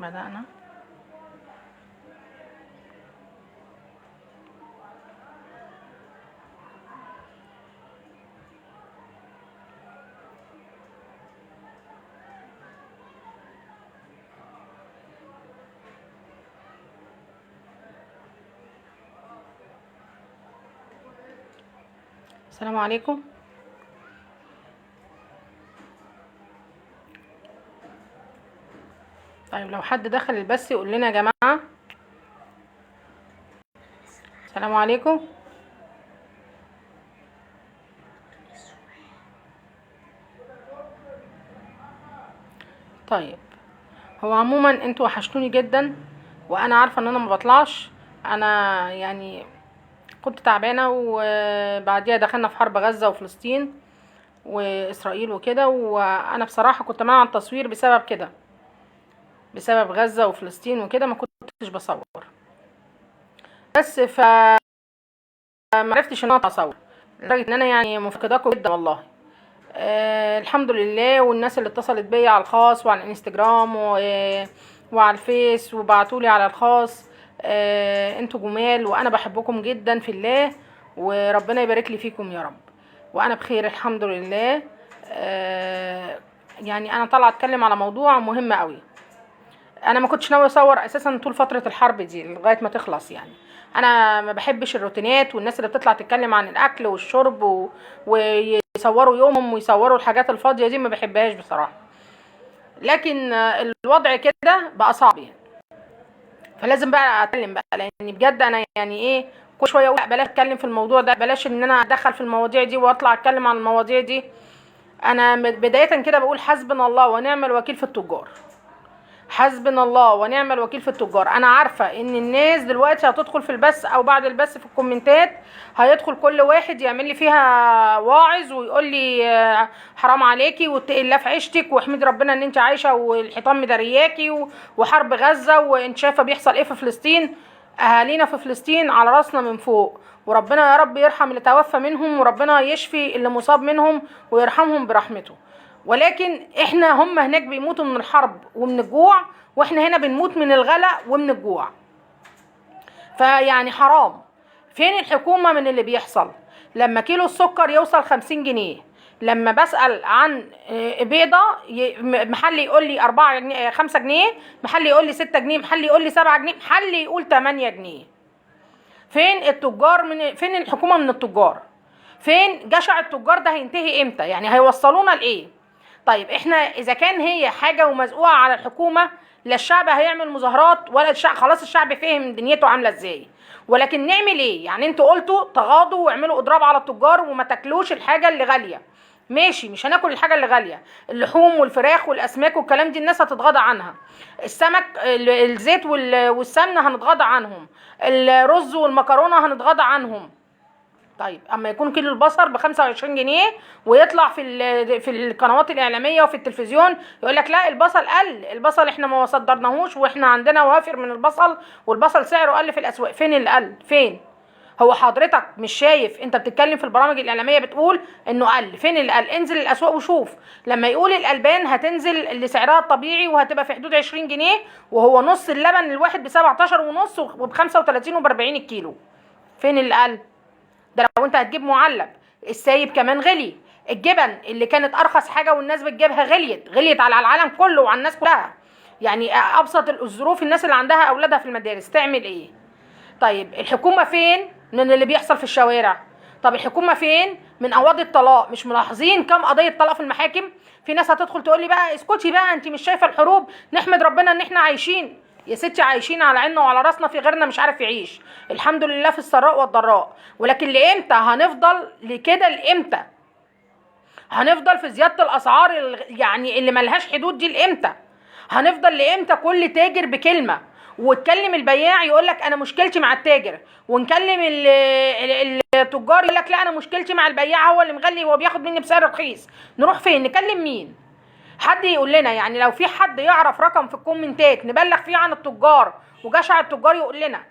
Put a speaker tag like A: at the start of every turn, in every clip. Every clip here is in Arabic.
A: بدأنا. السلام عليكم. طيب لو حد دخل البث يقول لنا يا جماعة. السلام عليكم. طيب هو عموما انتوا وحشتوني جدا، وانا عارفة ان انا ما بطلعش. انا يعني كنت تعبانة، وبعديها دخلنا في حرب غزة وفلسطين واسرائيل وكده، وانا بصراحة كنت منع التصوير بسبب كده، بسبب غزة وفلسطين وكده ما كنتش بصور. بس معرفتش ان انا اصور، لدرجة ان انا يعني مفقداكم جدا والله. الحمد لله. والناس اللي اتصلت بيا على الخاص وعلى الانستجرام وعلى الفيس وبعتولي على الخاص، انتوا جمال، وانا بحبكم جدا في الله، وربنا يبارك لي فيكم يا رب. وانا بخير الحمد لله. يعني انا طالعه اتكلم على موضوع مهم قوي. انا ما كنتش ناوي اصور اساسا طول فتره الحرب دي لغايه ما تخلص. يعني انا ما بحبش الروتينات والناس اللي بتطلع تتكلم عن الاكل والشرب ويصوروا يومهم ويصوروا الحاجات الفاضيه دي، ما بحبهاش بصراحه. لكن الوضع كده بقى صعب يعني، فلازم بقى اتكلم بقى، لان بجد انا يعني ايه، كل شويه اقول لا بلاش اتكلم في الموضوع ده، بلاش ان انا ادخل في المواضيع دي واطلع اتكلم عن المواضيع دي. انا بدايه كده بقول حسبنا الله ونعم الوكيل في التجار، حسبنا الله ونعم الوكيل في التجار. انا عارفه ان الناس دلوقتي هتدخل في البث او بعد البث في الكومنتات، هيدخل كل واحد يعمل لي فيها واعظ ويقول لي حرام عليكي واتقي الله في عيشتك واحمدي ربنا ان انت عايشه والحيطان مدارياكي وحرب غزه وانت شايفه بيحصل ايه في فلسطين. اهالينا في فلسطين على راسنا من فوق، وربنا يا رب يرحم اللي توفى منهم، وربنا يشفي اللي مصاب منهم ويرحمهم برحمته. ولكن احنا هم هناك بيموتوا من الحرب ومن الجوع، واحنا هنا بنموت من الغلاء ومن الجوع. فيعني حرام. فين الحكومة من اللي بيحصل؟ لما كيلو السكر يوصل 50 جنيه، لما بسأل عن بيضة محل يقول لي 4 جنيه 5 جنيه، محل يقول لي 6 جنيه، محل يقول لي 7 جنيه، محل يقول 8 جنيه. فين التجار فين الحكومة من التجار؟ فين جشع التجار ده؟ هينتهي امتى؟ يعني هيوصلونا لايه؟ طيب احنا اذا كان هي حاجه ومزقوعه على الحكومه، لا الشعب هيعمل مظاهرات ولا الشعب، خلاص الشعب فهم دنيته عامله ازاي. ولكن نعمل ايه؟ يعني انتوا قلتوا تغاضوا واعملوا اضراب على التجار وما تاكلوش الحاجه اللي غاليه. ماشي، مش هناكل الحاجه اللي غاليه، اللحوم والفراخ والاسماك والكلام دي الناس هتتغاضى عنها. السمك الزيت والسمنه هنتغاضى عنهم، الرز والمكرونه هنتغاضى عنهم. طيب اما يكون كيلو البصل ب 25 جنيه ويطلع في القنوات الاعلاميه وفي التلفزيون يقول لك لا البصل قل، البصل احنا ما صدرناهوش واحنا عندنا وافر من البصل والبصل سعره قل في الاسواق. فين اللي قل؟ فين؟ هو حضرتك مش شايف؟ انت بتتكلم في البرامج الاعلاميه بتقول انه قل، فين اللي قل؟ انزل الاسواق وشوف. لما يقول الالبان هتنزل اللي سعرها الطبيعي وهتبقى في حدود 20 جنيه، وهو نص اللبن الواحد ب 17 ونص وب 35 وب 40 الكيلو، فين اللي قل؟ ده لو انت هتجيب معلب. السايب كمان غلي، الجبن اللي كانت ارخص حاجه والناس بتجيبها غليت على العالم كله وعلى الناس كلها. يعني ابسط الظروف الناس اللي عندها اولادها في المدارس تعمل ايه؟ طيب الحكومه فين من اللي بيحصل في الشوارع؟ طب الحكومه فين من قواضي الطلاق؟ مش ملاحظين كم قضيه طلاق في المحاكم؟ في ناس هتدخل تقول لي بقى اسكتي بقى، انت مش شايفه الحروب؟ نحمد ربنا ان احنا عايشين. يا ستي عايشين على عيننا وعلى راسنا، في غيرنا مش عارف يعيش، الحمد لله في السراء والضراء. ولكن لامتى هنفضل لكده؟ لامتى هنفضل في زياده الاسعار يعني اللي ملهاش حدود دي؟ لامتى هنفضل؟ لامتى كل تاجر بكلمه؟ واتكلم البياع يقول لك انا مشكلتي مع التاجر، ونكلم التجار يقول لك لا انا مشكلتي مع البياع هو اللي مغلي وهو بياخد مني بسعر رخيص. نروح فين؟ نكلم مين؟ حد يقول لنا. يعني لو في حد يعرف رقم في الكومنتات نبلغ فيه عن التجار وجشع التجار يقول لنا.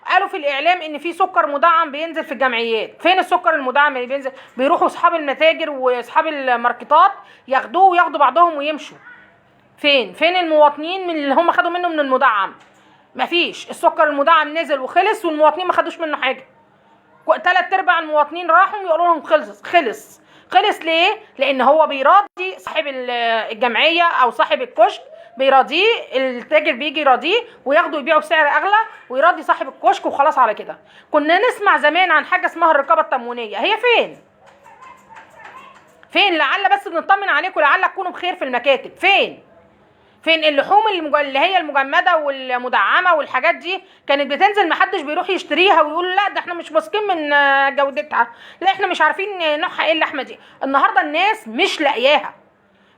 A: قالوا في الاعلام ان في سكر مدعم بينزل في الجمعيات. فين السكر المدعم اللي بينزل؟ بيروحوا اصحاب المتاجر واصحاب الماركتات ياخدوه وياخدوا بعضهم ويمشوا. فين المواطنين من اللي هم خدوا منه من المدعم؟ مفيش. السكر المدعم نزل وخلص والمواطنين ما خدوش منه حاجه. 3/4 المواطنين راحوا يقولوا لهم خلص ليه؟ لان هو بيراضي صاحب الجمعيه او صاحب الكشك، بيراضيه، التاجر بيجي يراضيه وياخده يبيعه بسعر اغلى ويراضي صاحب الكشك وخلاص على كده. كنا نسمع زمان عن حاجه اسمها الرقابه التموينيه، هي فين؟ لعل بس بنطمن عليكم، لعل تكونوا بخير في المكاتب. فين اللحوم اللي هي المجمده والمدعمه والحاجات دي؟ كانت بتنزل محدش بيروح يشتريها ويقول لا ده احنا مش واثقين من جودتها، لا احنا مش عارفين نوعها ايه اللحمه دي. النهارده الناس مش لاقياها،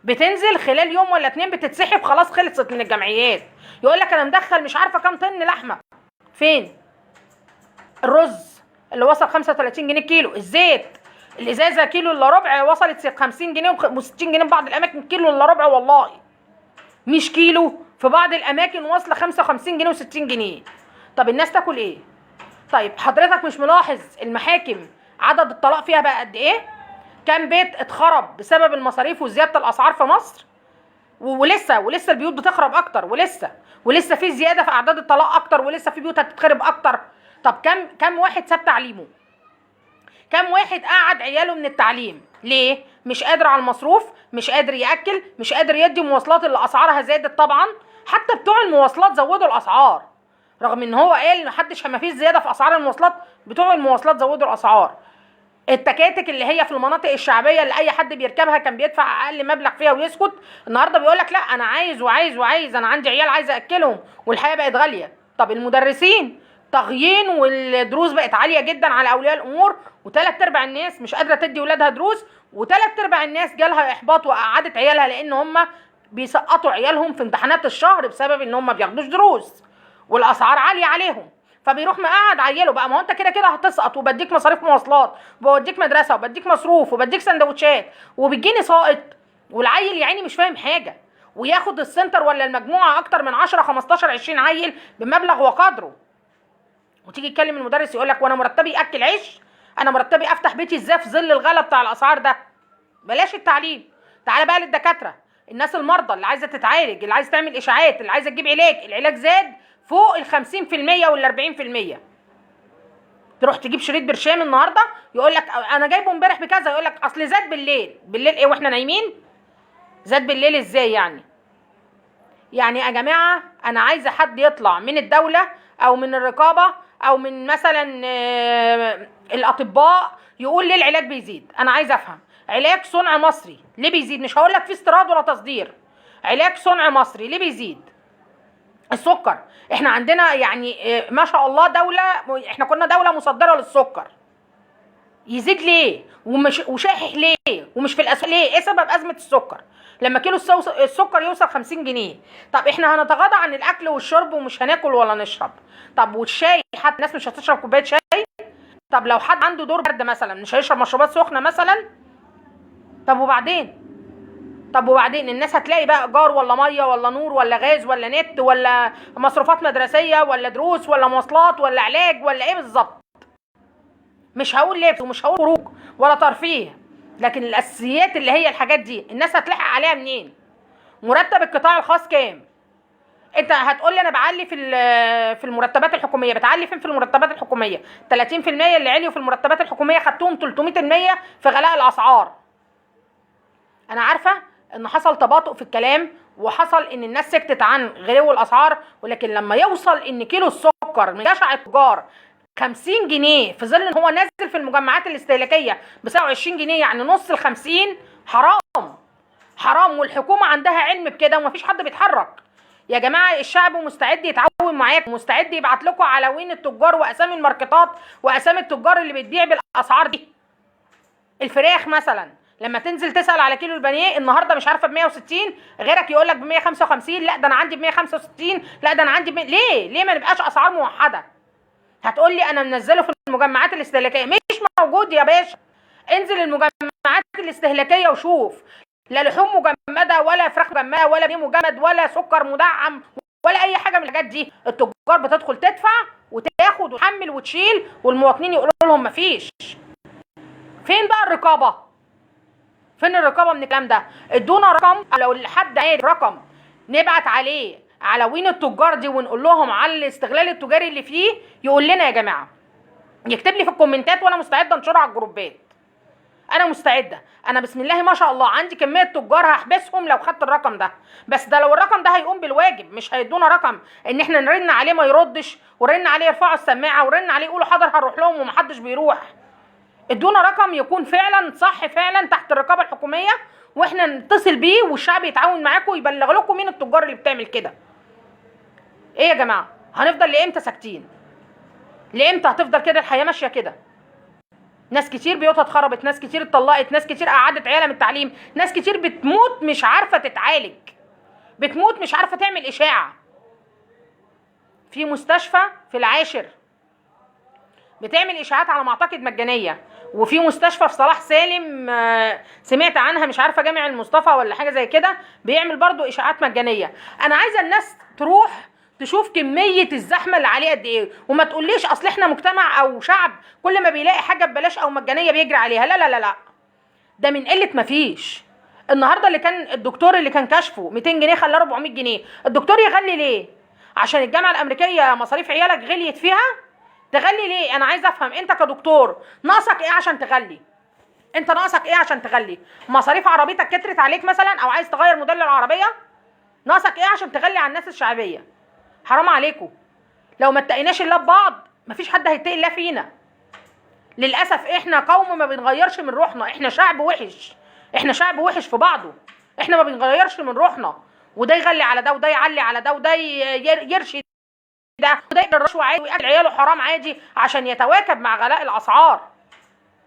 A: بتنزل خلال يوم ولا 2 بتتسحب، خلاص خلصت من الجمعيات. يقول لك انا مدخل مش عارفه كام طن لحمه. فين الرز اللي وصل 35 جنيه كيلو؟ الزيت الازازه كيلو الا ربع وصلت 50 جنيه و60 جنيه في بعض الاماكن، كيلو الا ربع والله مش كيلو، في بعض الاماكن واصله 55 جنيه و60 جنيه. طب الناس تاكل ايه؟ طيب حضرتك مش ملاحظ المحاكم عدد الطلاق فيها بقى قد ايه؟ كام بيت اتخرب بسبب المصاريف وزياده الاسعار في مصر؟ ولسه البيوت بتخرب اكتر، ولسه في زياده في اعداد الطلاق اكتر، ولسه في بيوت هتتخرب اكتر. طب كم واحد ساب تعليمه؟ كم واحد قعد عياله من التعليم؟ ليه؟ مش قادر على المصروف، مش قادر ياكل، مش قادر يدي مواصلات اللي اسعارها زادت. طبعا حتى بتوع المواصلات زودوا الاسعار، رغم ان هو قال محدش ما فيش زياده في اسعار المواصلات، بتوع المواصلات زودوا الاسعار. التكاتك اللي هي في المناطق الشعبيه اللي اي حد بيركبها كان بيدفع اقل مبلغ فيها ويسكت، النهارده بيقول لك لا انا عايز، انا عندي عيال عايز اكلهم والحياه بقت غاليه. طب المدرسين طاغيين والدروس بقت عاليه جدا على اولياء الامور، و3/4 الناس مش قادره تدي ولادها دروس، و3/4 الناس جالها احباط وقعدت عيالها لان هم بيسقطوا عيالهم في امتحانات الشهر بسبب ان هم ما بياخدوش دروس والاسعار عاليه عليهم. فبيروح مقعد عيله بقى، ما هو انت كده هتسقط، وبديك مصاريف مواصلات وبوديك مدرسه وبديك مصروف وبديك سندوتشات وبتجيني ساقط، والعيل يعني مش فاهم حاجه، وياخد السنتر ولا المجموعه اكتر من 10 15 20 عيل بمبلغ وقدره. وتيجي تكلم المدرس يقول لك وانا مرتبي ياكل عيش، انا مرتبي افتح بيتي ازاي في ظل الغلا بتاع الاسعار ده؟ بلاش التعليم. تعالى بقى للدكاتره، الناس المرضى اللي عايزه تتعالج، اللي عايزه تعمل اشاعات، اللي عايزه تجيب علاج، العلاج زاد فوق 50% ولا 40%. تروح تجيب شريط برشام النهارده يقول لك انا جايبه امبارح بكذا، يقول لك اصل زاد بالليل ايه واحنا نايمين؟ زاد بالليل ازاي يعني يا جماعه؟ انا عايزه حد يطلع من الدوله او من الرقابه او من مثلا الاطباء يقول ليه العلاج بيزيد. انا عايزه افهم علاج صنع مصري ليه بيزيد؟ مش هقول لك في استيراد ولا تصدير، علاج صنع مصري ليه بيزيد؟ السكر احنا عندنا يعني ما شاء الله دوله، احنا كنا دوله مصدره للسكر، يزيد ليه؟ وشاحح ليه؟ ومش في الاسواق ليه؟ ايه سبب ازمه السكر لما كيلو السكر يوصل 50 جنيه؟ طب احنا هنتغاضى عن الاكل والشرب ومش هناكل ولا نشرب؟ طب والشاي، حتى الناس مش هتشرب كوبايه شاي؟ طب لو حد عنده دور برد مثلا مش هيشرب مشروبات سخنه مثلا؟ طب وبعدين الناس هتلاقي بقى ايجار ولا ميه ولا نور ولا غاز ولا نت ولا مصروفات مدرسيه ولا دروس ولا مواصلات ولا علاج ولا ايه بالظبط؟ مش هقول لبس ومش هقول خروج ولا ترفيه، لكن الاساسيات اللي هي الحاجات دي الناس هتلحق عليها منين؟ مرتب القطاع الخاص كام؟ انت هتقول لي انا بعلي في المرتبات الحكوميه، بتعلي فين في المرتبات الحكوميه؟ 30% اللي عليوا في المرتبات الحكوميه خدتهم 300% في غلاء الاسعار. انا عارفه ان حصل تباطؤ في الكلام وحصل ان الناس سكتت عن غلو الاسعار، ولكن لما يوصل ان كيلو السكر من جشع التجار 50 جنيه في ظل ان هو نازل في المجمعات الاستهلاكيه ب 27 جنيه، يعني نص ال50، حرام. والحكومه عندها علم بكده ومفيش حد بيتحرك. يا جماعه الشعب مستعد يتعاون معاكم، مستعد يبعت لكم عناوين التجار واسامي الماركتات واسامي التجار اللي بتبيع بالاسعار دي. الفراخ مثلا لما تنزل تسال على كيلو البانيه النهارده مش عارفه ب 160، غيرك يقول لك ب 155، لا ده انا عندي ب 165، لا ده انا عندي ليه ما نبقاش اسعار موحده؟ هتقول لي انا منزله في المجمعات الاستهلاكيه، مش موجود يا باشا. انزل المجمعات الاستهلاكيه وشوف، لا لحوم مجمده ولا فراخ مجمده ولا بيه مجمد ولا سكر مدعم ولا اي حاجه من الحاجات دي. التجار بتدخل تدفع وتاخد وتحمل وتشيل، والمواطنين يقولوا لهم مفيش. فين بقى الرقابه؟ فين الرقابه من الكلام ده؟ ادونا رقم، لو حد عارف رقم نبعت عليه عناوين التجار دي ونقول لهم على الاستغلال التجاري اللي فيه، يقول لنا يا جماعه، يكتب لي في الكومنتات وانا مستعده انشرها على الجروبات. انا مستعده، انا بسم الله ما شاء الله عندي كميه تجار هحبسهم لو خدت الرقم ده. بس ده لو الرقم ده هيقوم بالواجب، مش هيدونا رقم ان احنا نرن عليه ما يردش، ورن عليه يرفعوا السماعه، ورن عليه يقولوا حاضر هنروح لهم ومحدش بيروح. ادونا رقم يكون فعلا صح، فعلا تحت الرقابه الحكوميه، واحنا نتصل بيه والشعب يتعاون معاكم ويبلغ لكم مين التجار اللي بتعمل كده. ايه يا جماعه، هنفضل لامتى ساكتين؟ لامتى هتفضل كده الحياه ماشيه كده؟ ناس كتير بيوتها اتخربت، ناس كتير اتطلقت، ناس كتير قعدت عيالها من التعليم، ناس كتير بتموت مش عارفه تتعالج، بتموت مش عارفه تعمل اشاعه. في مستشفى في العاشر بتعمل اشاعات على ما اعتقد مجانيه، وفي مستشفى في صلاح سالم سمعت عنها، مش عارفه جامع المصطفى ولا حاجه زي كده، بيعمل برضو اشاعات مجانيه. انا عايزه الناس تروح تشوف كميه الزحمه اللي عليه قد ايه، وما تقوليش اصل احنا مجتمع او شعب كل ما بيلاقي حاجه ببلاش او مجانيه بيجري عليها. لا لا لا لا، ده من قله مفيش. النهارده اللي كان الدكتور اللي كان كشفه 200 جنيه خلاه 400 جنيه. الدكتور يغلي ليه؟ عشان الجامعه الامريكيه مصاريف عيالك غليت فيها؟ تغلي ليه؟ انا عايزه افهم، انت كدكتور ناقصك ايه عشان تغلي؟ انت ناقصك ايه عشان تغلي؟ مصاريف عربيتك كترت عليك مثلا، او عايز تغير موديل العربيه؟ ناقصك ايه عشان تغلي على الناس الشعبيه؟ حرام عليكم. لو ما اتقيناش الله ببعض مفيش حد هيتقي الله فينا. للاسف احنا قوم ما بنغيرش من روحنا، احنا شعب وحش، احنا شعب وحش في بعضه، احنا ما بنغيرش من روحنا، وده يغلي على ده وده يعلي على ده وده يرشي ده وده يقدر رشوه عادي ويقتل عياله حرام عادي عشان يتواكب مع غلاء الاسعار.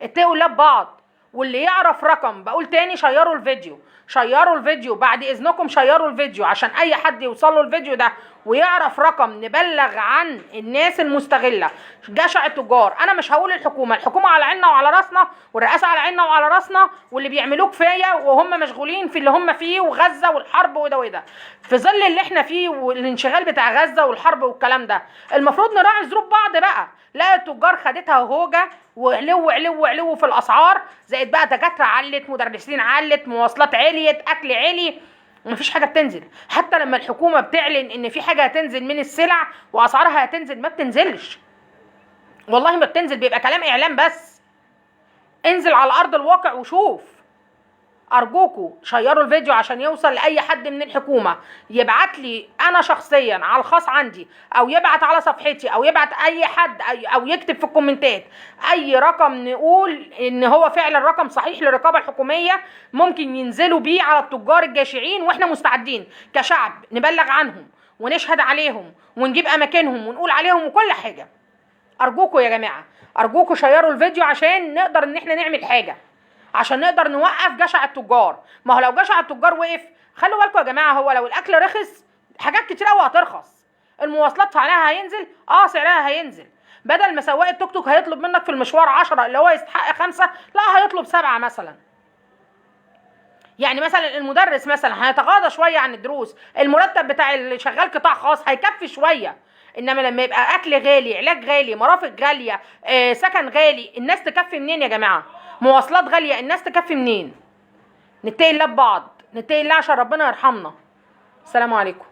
A: اتقوا الله ببعض. واللي يعرف رقم، بقول تاني شيروا الفيديو، شيروا الفيديو بعد اذنكم، شيروا الفيديو عشان اي حد يوصل له الفيديو ده ويعرف رقم نبلغ عن الناس المستغله جشع التجار. انا مش هقول الحكومه على عيننا وعلى راسنا، والرئاسه على عيننا وعلى راسنا، واللي بيعملوه كفايه وهم مشغولين في اللي هم فيه وغزه والحرب وده وده. في ظل اللي احنا فيه والانشغال بتاع غزه والحرب والكلام ده، المفروض نراعي ظروف بعض بقى. لا التجار خدتها هوجه وعلو علو علو في الاسعار، زائد بقى دكاتره علت، مدرسين علت، مواصلات عليت، اكل علي، مفيش حاجه بتنزل. حتى لما الحكومه بتعلن ان في حاجه هتنزل من السلع واسعارها هتنزل، ما بتنزلش والله، ما بتنزل، بيبقى كلام اعلام بس. انزل على ارض الواقع وشوف. ارجوكوا شيروا الفيديو عشان يوصل لاي حد من الحكومه، يبعت لي انا شخصيا على الخاص عندي، او يبعت على صفحتي، او يبعت اي حد، او يكتب في الكومنتات اي رقم نقول ان هو فعلا رقم صحيح للرقابه الحكوميه ممكن ينزلوا بيه على التجار الجاشعين، واحنا مستعدين كشعب نبلغ عنهم ونشهد عليهم ونجيب اماكنهم ونقول عليهم وكل حاجه. ارجوكوا يا جماعه، ارجوكوا شيروا الفيديو عشان نقدر ان احنا نعمل حاجه، عشان نقدر نوقف جشع التجار. ما هو لو جشع التجار وقف، خلوا بالكم يا جماعه، هو لو الاكل رخص حاجات كتير قوي هترخص. المواصلات سعرها هينزل، سعرها هينزل. بدل ما سواق التوك توك هيطلب منك في المشوار 10 اللي هو يستحق 5، لا هيطلب 7 مثلا. يعني مثلا المدرس مثلا هيتغاضى شويه عن الدروس، المرتب بتاع اللي شغال قطاع خاص هيكفي شويه. انما لما يبقى اكل غالي، علاج غالي، مرافق غاليه، سكن غالي، الناس تكفي منين يا جماعه؟ مواصلات غاليه، الناس تكفي منين؟ نتقي الله ببعض، نتقي الله عشان ربنا يرحمنا. السلام عليكم.